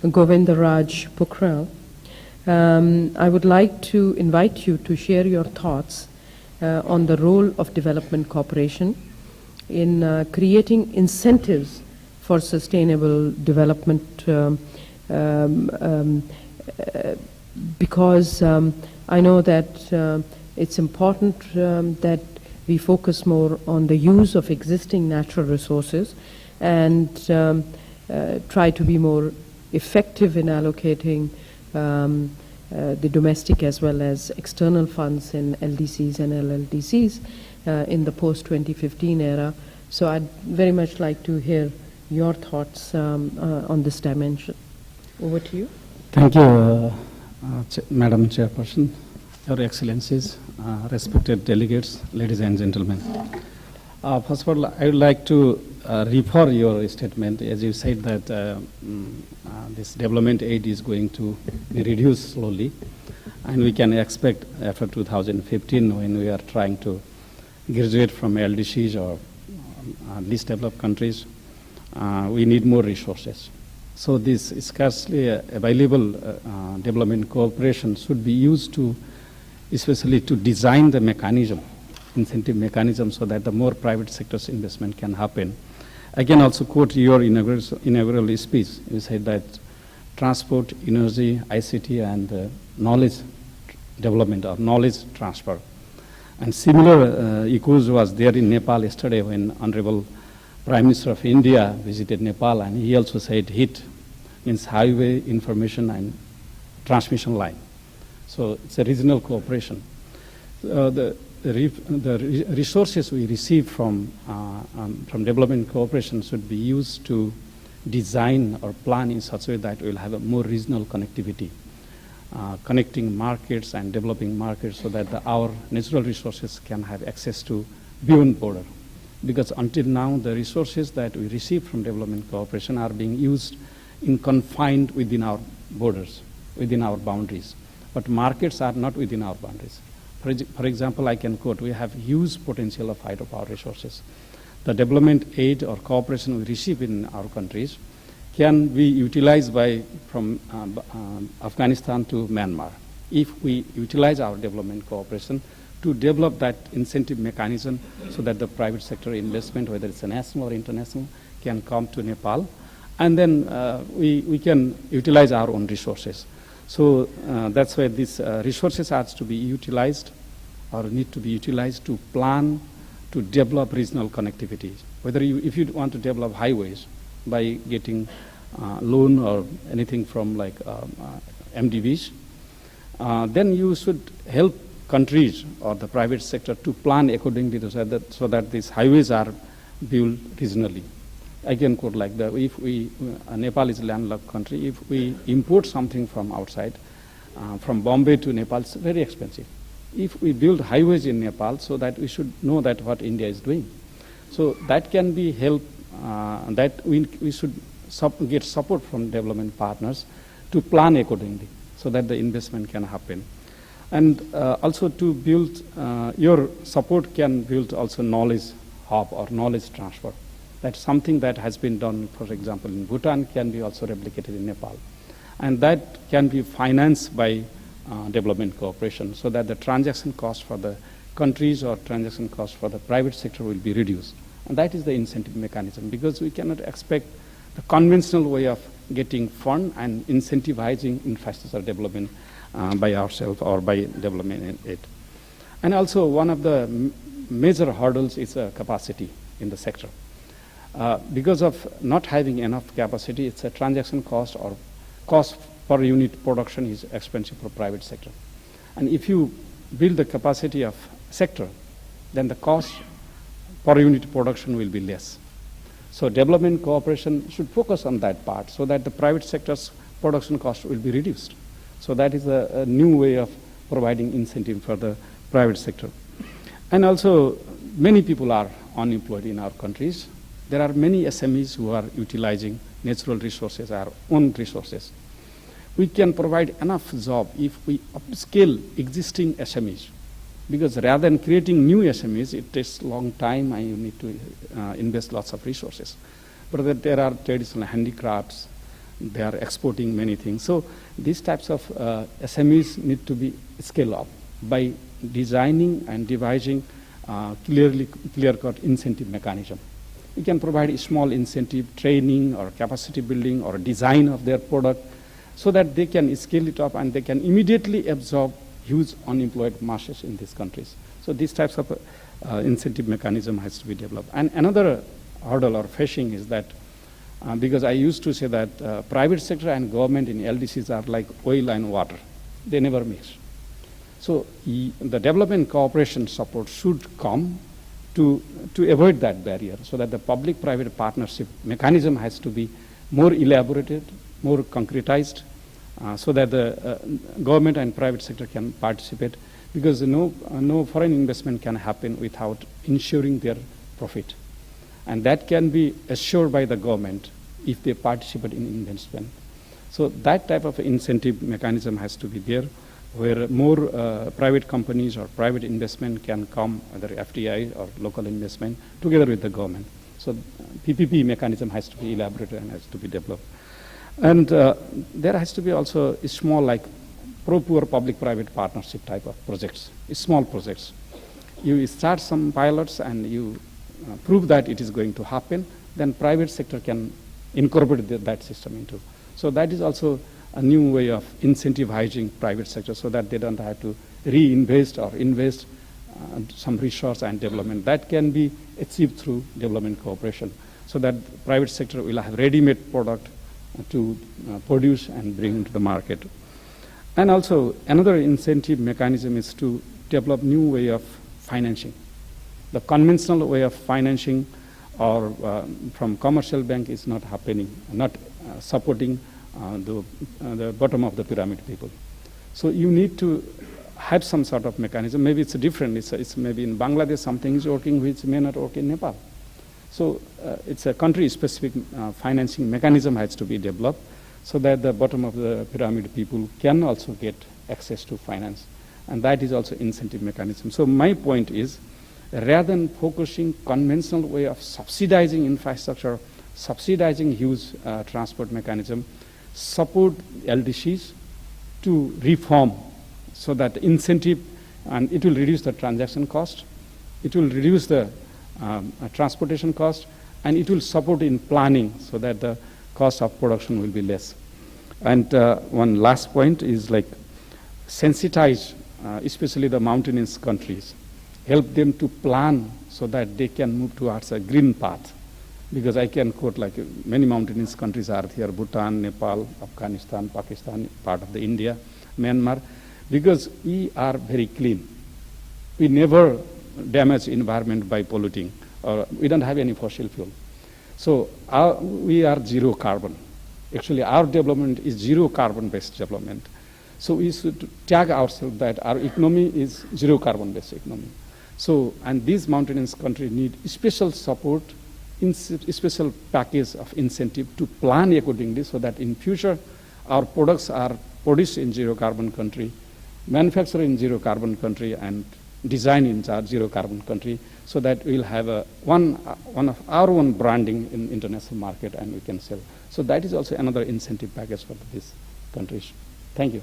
Govindaraj Pokhrel. I would like to invite you to share your thoughts on the role of development cooperation in creating incentives for sustainable development, because I know that it's important that we focus more on the use of existing natural resources and try to be more effective in allocating the domestic as well as external funds in LDCs and LLDCs in the post-2015 era. So I'd very much like to hear your thoughts on this dimension. Over to you. Thank you, Madam Chairperson, Your Excellencies, respected delegates, ladies and gentlemen. First of all, I would like to refer your statement, as you said that this development aid is going to be reduced slowly, and we can expect after 2015, when we are trying to graduate from LDCs or least developed countries, we need more resources. So this scarcely available development cooperation should be used to, especially to design the mechanism, incentive mechanism, so that the more private sector's investment can happen. I can also quote your inaugural speech. You said that transport, energy, ICT, and knowledge development or knowledge transfer. And similar echoes was there in Nepal yesterday when Honorable Prime Minister of India visited Nepal, and he also said HIT means highway information and transmission line. So it's a regional cooperation. The resources we receive from development cooperation should be used to design or plan in such a way that we'll have a more regional connectivity, connecting markets and developing markets so that our natural resources can have access to beyond border. Because until now, the resources that we receive from development cooperation are being used in confined within our borders, within our boundaries. But markets are not within our boundaries. For example, I can quote, we have huge potential of hydropower resources. The development aid or cooperation we receive in our countries can be utilized from Afghanistan to Myanmar. If we utilize our development cooperation to develop that incentive mechanism so that the private sector investment, whether it's a national or international, can come to Nepal, and then we can utilize our own resources. So that's why these resources are to be utilized or need to be utilized to plan to develop regional connectivity. Whether if you want to develop highways by getting loan or anything from like MDBs, then you should help countries or the private sector to plan accordingly so that these highways are built regionally. I can quote like that, if we, Nepal is a landlocked country, if we import something from outside, from Bombay to Nepal, it's very expensive. If we build highways in Nepal, so that we should know that what India is doing. So that can be help, that we should get support from development partners to plan accordingly so that the investment can happen. And also to build, your support can build also knowledge hub or knowledge transfer. That's something that has been done, for example, in Bhutan, can be also replicated in Nepal. And that can be financed by development cooperation so that the transaction cost for the countries or transaction cost for the private sector will be reduced. And that is the incentive mechanism, because we cannot expect the conventional way of getting fund and incentivizing infrastructure development by ourselves or by development aid. And also one of the major hurdles is capacity in the sector. Because of not having enough capacity, it's a transaction cost or cost per unit production is expensive for private sector. And if you build the capacity of sector, then the cost per unit production will be less. So development cooperation should focus on that part so that the private sector's production cost will be reduced. So that is a new way of providing incentive for the private sector. And also, many people are unemployed in our countries. There are many SMEs who are utilizing natural resources, our own resources. We can provide enough job if we upscale existing SMEs, because rather than creating new SMEs, it takes a long time and you need to invest lots of resources. But there are traditional handicrafts, They are exporting many things. So these types of SMEs need to be scaled up by designing and devising clear-cut incentive mechanism. We can provide a small incentive, training or capacity building or design of their product so that they can scale it up and they can immediately absorb huge unemployed masses in these countries. So these types of incentive mechanism has to be developed. And another hurdle or facing is that because I used to say that private sector and government in LDCs are like oil and water. They never mix. So the development cooperation support should come to avoid that barrier so that the public-private partnership mechanism has to be more elaborated, more concretized, so that the government and private sector can participate, because no foreign investment can happen without ensuring their profit. And that can be assured by the government if they participate in investment. So that type of incentive mechanism has to be there, where more private companies or private investment can come, whether FDI or local investment, together with the government. So PPP mechanism has to be elaborated and has to be developed. And there has to be also a small, like pro-poor public-private partnership type of projects, small projects. You start some pilots and you prove that it is going to happen, then private sector can incorporate that system into. So that is also a new way of incentivizing private sector so that they don't have to reinvest or invest some resource and development. That can be achieved through development cooperation so that private sector will have ready-made product to produce and bring into the market. And also another incentive mechanism is to develop new way of financing. The conventional way of financing or from commercial bank is not happening, not supporting the bottom of the pyramid people. So you need to have some sort of mechanism. Maybe it's different. It's maybe in Bangladesh something is working which may not work in Nepal. So it's a country-specific financing mechanism has to be developed so that the bottom of the pyramid people can also get access to finance. And that is also incentive mechanism. So my point is, rather than focusing conventional way of subsidizing infrastructure, subsidizing huge transport mechanism, support LDCs to reform so that incentive, and it will reduce the transaction cost, it will reduce the transportation cost, and it will support in planning so that the cost of production will be less. And one last point is like sensitize, especially the mountainous countries, help them to plan so that they can move towards a green path. Because I can quote like many mountainous countries are here, Bhutan, Nepal, Afghanistan, Pakistan, part of the India, Myanmar, because we are very clean. We never damage environment by polluting, or we don't have any fossil fuel. So we are zero carbon. Actually, our development is zero carbon-based development. So we should tag ourselves that our economy is zero carbon-based economy. So, and these mountainous countries need special support, special package of incentive to plan accordingly so that in future our products are produced in zero carbon country, manufactured in zero carbon country, and designed in zero carbon country, so that we'll have one of our own branding in international market and we can sell. So that is also another incentive package for these countries. Thank you.